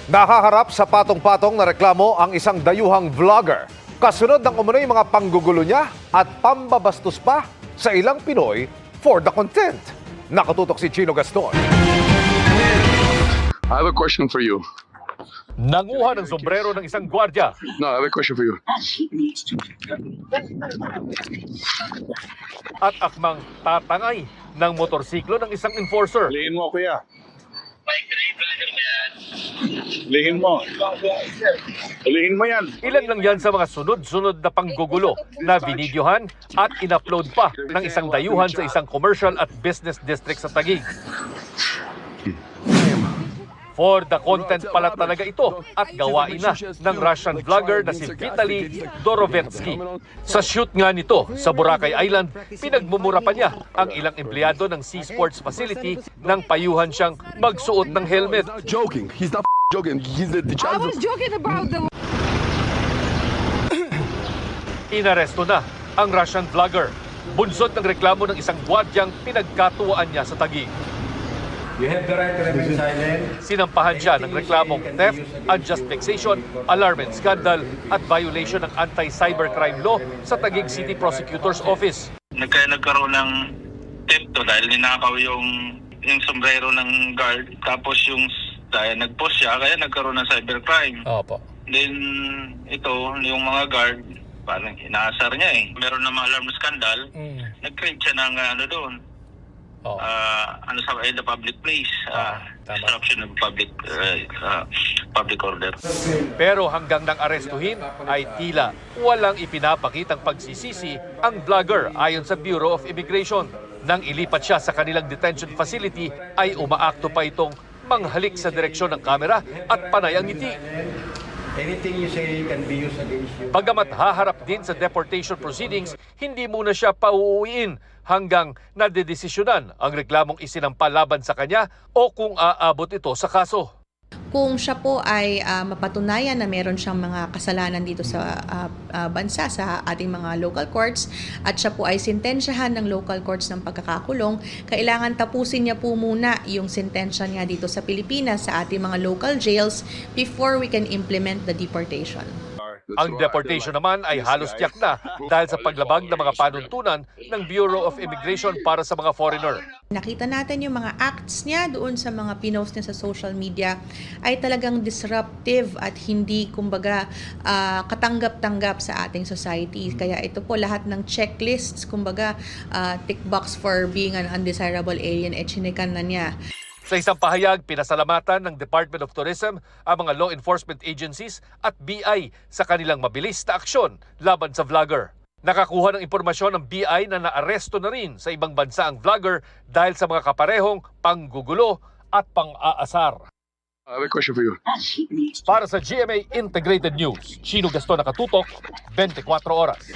Nakaharap sa patong-patong na reklamo ang isang dayuhang vlogger. Kasunod ng umunoy mga panggugulo niya at pambabastos pa sa ilang Pinoy for the content. Nakatutok si Chino Gaston. I have a question for you. Nanguha ng sombrero ng isang gwardya No, I have a question for you. at akmang tatangay ng motorsiklo ng isang enforcer. Lihin mo, kuya. Lihin mo. Lihin mo yan. Ilan lang yan sa mga sunod-sunod na panggugulo na binidyohan at in-upload pa ng isang dayuhan sa isang commercial at business district sa Taguig. For the content pala talaga ito at gawain na ng Russian vlogger na si Vitaly Dorovetsky. Sa shoot nga nito sa Boracay Island, pinagmumura pa niya ang ilang empleyado ng Sea Sports Facility nang payuhan siyang magsuot ng helmet. Joking. He's not joking. He's the I was joking about the Inaresto na ang Russian vlogger. Bunsod ng reklamo ng isang gwardyang pinagkatuwaan niya sa Taguig. You have the right to remain silent. Sinampahan siya ng reklamong theft, unjust vexation, alarm and scandal at violation ng anti-cybercrime law sa Taguig City Prosecutor's Office. Nagkaroon ng theft to dahil ninakaw yung sombrero ng guard, tapos yung dahil nag-post siya kaya nagkaroon ng cybercrime. Opo. Then ito yung mga guard parang inaasar niya eh. Meron na mga alarm scandal. Nag-create siya ng ano doon. Ano sa the public place, disruption of public order. Pero hanggang nang arestuhin ay tila walang ipinapakitang pagsisisi ang vlogger ayon sa Bureau of Immigration. Nang ilipat siya sa kanilang detention facility ay umaakto pa itong manghalik sa direksyon ng kamera at panay ang ngiti. Anything you say can be used against you. Bagamat haharap din sa deportation proceedings, hindi muna siya pauuwiin hanggang nadedesisyonan ang reklamong isinampa laban sa kanya o kung aabot ito sa kaso. Kung siya po ay mapatunayan na meron siyang mga kasalanan dito sa bansa, sa ating mga local courts, at siya po ay sintensyahan ng local courts ng pagkakakulong, kailangan tapusin niya po muna yung sentensya niya dito sa Pilipinas sa ating mga local jails before we can implement the deportation. Ang deportation naman ay halos tiyak na dahil sa paglabag ng mga panuntunan ng Bureau of Immigration para sa mga foreigner. Nakita natin yung mga acts niya doon sa mga pinost niya sa social media ay talagang disruptive at hindi kumbaga katanggap-tanggap sa ating society. Kaya ito po lahat ng checklists, kumbaga tick box for being an undesirable alien, chinikan na niya. Sa isang pahayag, pinasalamatan ng Department of Tourism ang mga law enforcement agencies at BI sa kanilang mabilis na aksyon laban sa vlogger. Nakakuha ng impormasyon ng BI na naaresto na rin sa ibang bansa ang vlogger dahil sa mga kaparehong panggugulo at pang-aasar. I have a question for you. Para sa GMA Integrated News, Chino Gaston, Nakatutok, 24 oras.